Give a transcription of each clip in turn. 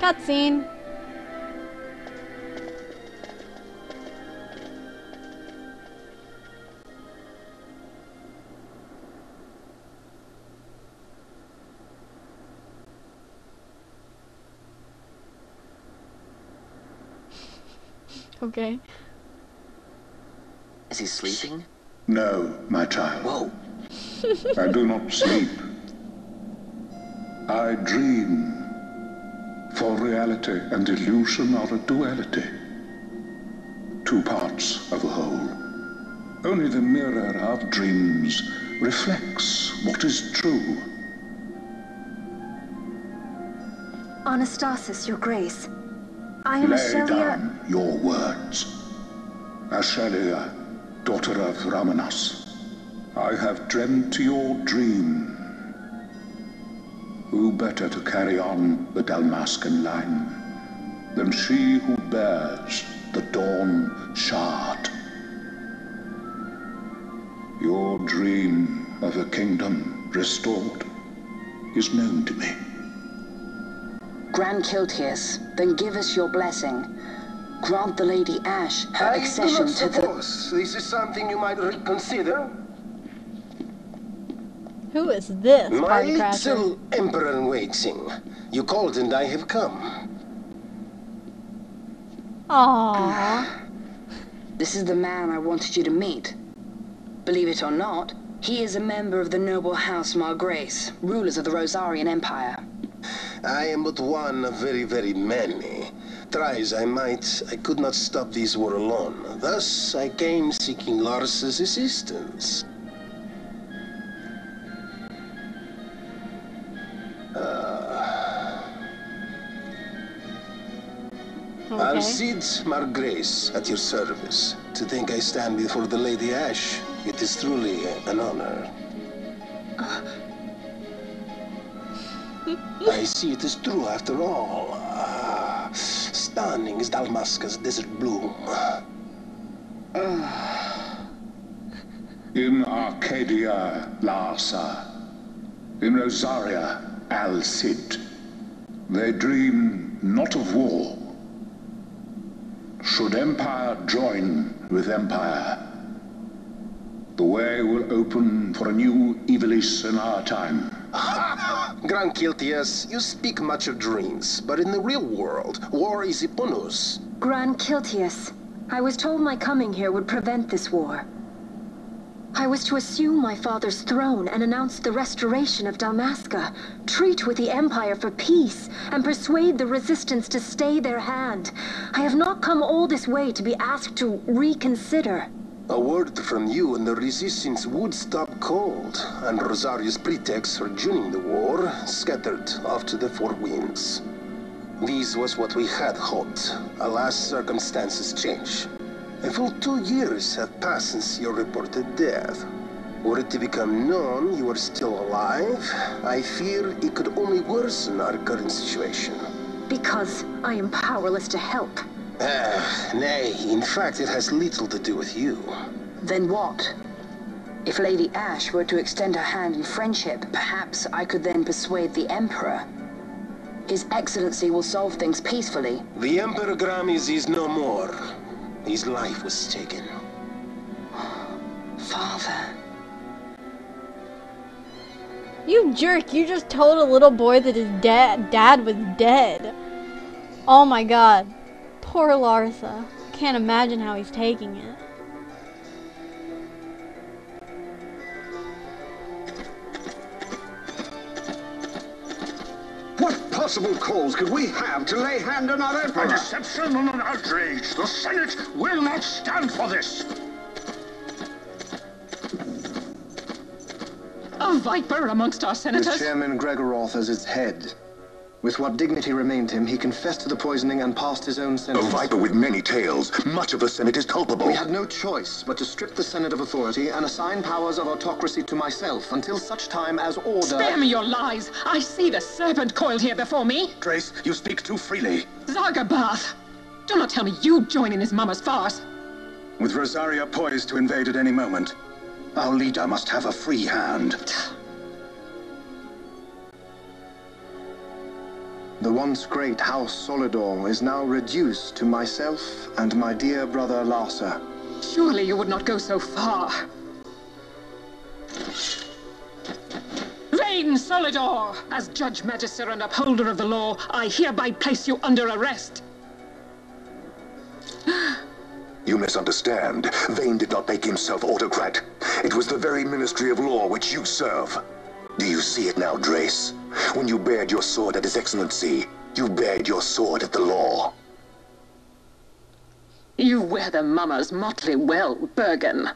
Cutscene. Okay. Is he sleeping? No, my child. Whoa. I do not sleep. I dream. For reality and illusion are a duality. Two parts of a whole. Only the mirror of dreams reflects what is true. Anastasis, Your Grace. I am Lay Ashelia. down your words. Ashelia, daughter of Ramanas, I have dreamt your dream. Who better to carry on the Dalmascan line than she who bears the Dawn Shard? Your dream of a kingdom restored is known to me. Grand Kiltius, then give us your blessing. Grant the Lady Ash her accession to the... I do not suppose this is something you might reconsider. Who is this My party crasher? little emperor-in-waiting. You called and I have come. Aww. This is the man I wanted you to meet. Believe it or not, he is a member of the noble house Margrace, rulers of the Rosarian Empire. I am but one of very, very many. Try as I might, I could not stop this war alone. Thus, I came seeking Lars's assistance. Okay. Alcide Margrace, at your service. To think I stand before the Lady Ash, it is truly an honor. I see it is true after all. Stunning is Dalmasca's desert bloom. In Arcadia, Larsa. In Rosaria, Alcid. They dream not of war. Should empire join with empire, the way will open for a new Evilis in our time. Grand Kiltius, you speak much of dreams, but in the real world, war is upon us. Grand Kiltius, I was told my coming here would prevent this war. I was to assume my father's throne and announce the restoration of Dalmasca, treat with the Empire for peace, and persuade the resistance to stay their hand. I have not come all this way to be asked to reconsider. A word from you and the resistance would stop cold, and Rosaria's pretext for joining the war scattered off to the four winds. This was what we had hoped. Alas, circumstances change. A full 2 years have passed since your reported death. Were it to become known you are still alive, I fear it could only worsen our current situation. Because I am powerless to help. Nay, in fact it has little to do with you. Then what? If Lady Ash were to extend her hand in friendship, perhaps I could then persuade the Emperor. His Excellency will solve things peacefully. The Emperor Gramis is no more. His life was taken. Father. You jerk, you just told a little boy that his dad was dead. Oh my god. Poor Larsa. Can't imagine how he's taking it. What possible cause could we have to lay hand on our emperor? A deception and an outrage. The Senate will not stand for this. A viper amongst our senators. With Chairman Gregoroth as its head. With what dignity remained him, he confessed to the poisoning and passed his own A sentence. viper with many tails. Much of the Senate is culpable. We had no choice but to strip the Senate of authority and assign powers of autocracy to myself until such time as order... Spare me your lies! I see the serpent coiled here before me! Trace, you speak too freely. Zargabath! Do not tell me you join in his mama's farce! With Rosaria poised to invade at any moment, our leader must have a free hand. The once great House Solidor is now reduced to myself and my dear brother Larsa. Surely you would not go so far. Vain Solidor! As Judge Magister and upholder of the law, I hereby place you under arrest. You misunderstand. Vane did not make himself autocrat. It was the very Ministry of Law which you serve. Do you see it now, Drace? When you bared your sword at His Excellency, you bared your sword at the law. You wear the mummer's motley well, Bergen.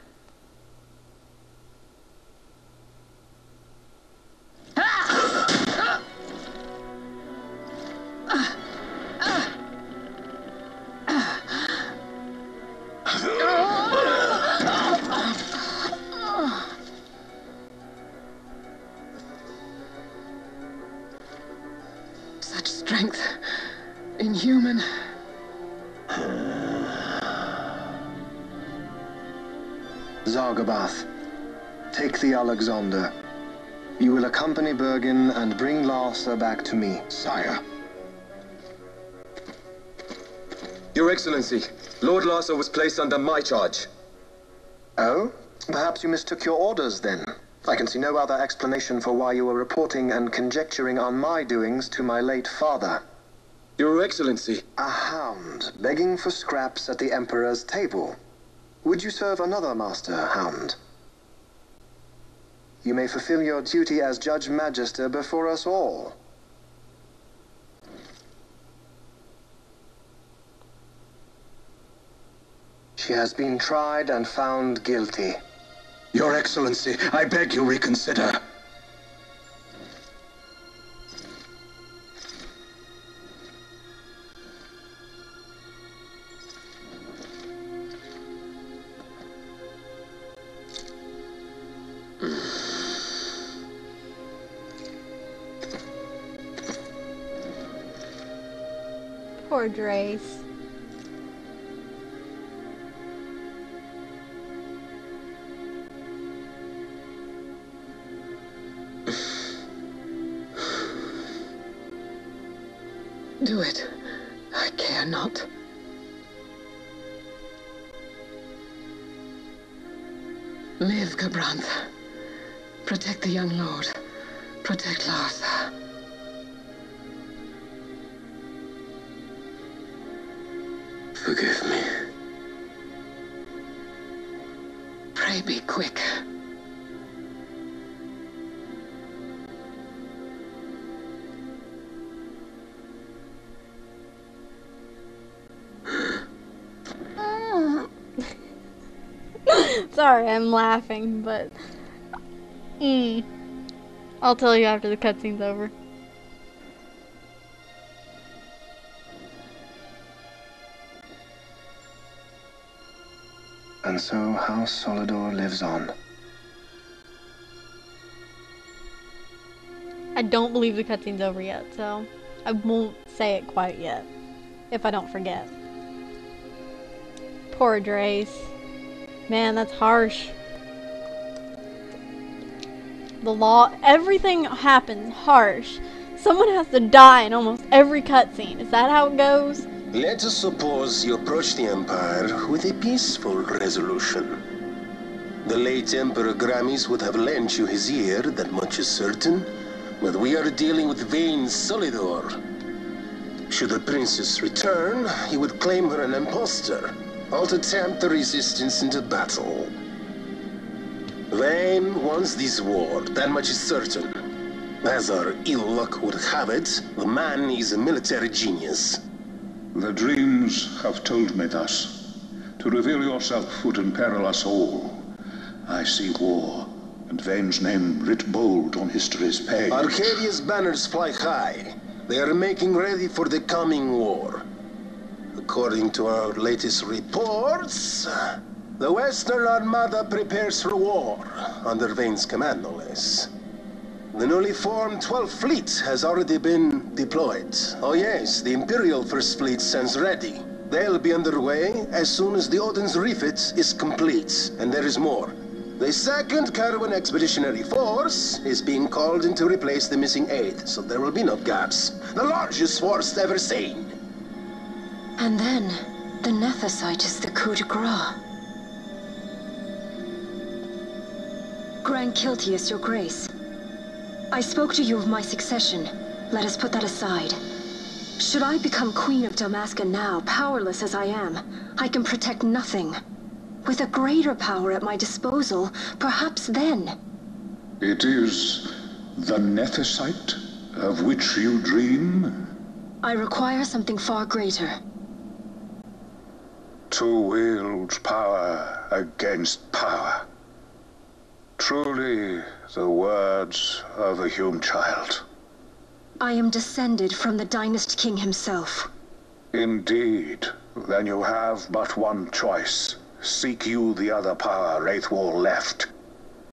Such strength, inhuman. Zargabath, take the Alexander. You will accompany Bergen and bring Larsa back to me. Sire. Your Excellency, Lord Larsa was placed under my charge. Oh? Perhaps you mistook your orders then. I can see no other explanation for why you were reporting and conjecturing on my doings to my late father. Your Excellency. A hound begging for scraps at the Emperor's table. Would you serve another master, Hound? You may fulfill your duty as Judge Magister before us all. She has been tried and found guilty. Your Excellency, I beg you reconsider. Poor Drace. Do it. I care not. Live, Gabranth. Protect the young lord. Protect Larsa. Forgive me. Pray be quick. Sorry, I'm laughing, but I'll tell you after the cutscene's over. And so House Solidor lives on. I don't believe the cutscene's over yet, so I won't say it quite yet, if I don't forget. Poor Drace. Man, that's harsh. The law, everything happens harsh. Someone has to die in almost every cutscene. Is that how it goes? Let us suppose you approach the Empire with a peaceful resolution. The late Emperor Gramis would have lent you his ear, that much is certain. But we are dealing with Vane Solidor. Should the princess return, he would claim her an impostor, or to tempt the resistance into battle. Vane wants this war, that much is certain. As our ill luck would have it, the man is a military genius. The dreams have told me thus. To reveal yourself would imperil us all. I see war, and Vane's name writ bold on history's page. Arcadia's banners fly high. They are making ready for the coming war. According to our latest reports, the Western Armada prepares for war, under Vane's command, no less. The newly formed 12th Fleet has already been deployed. Oh yes, the Imperial First Fleet stands ready. They'll be underway as soon as the Odin's refit is complete. And there is more. The second Caravan Expeditionary Force is being called in to replace the missing 8th, so there will be no gaps. The largest force ever seen. And then, the Nethicite is the coup de grace. Grand Kiltius, your grace. I spoke to you of my succession. Let us put that aside. Should I become Queen of Dalmasca now, powerless as I am, I can protect nothing. With a greater power at my disposal, perhaps then. It is the Nethicite of which you dream? I require something far greater. To wield power against power. Truly, the words of a Hume child. I am descended from the Dynast King himself. Indeed. Then you have but one choice. Seek you the other power Wraithwall left.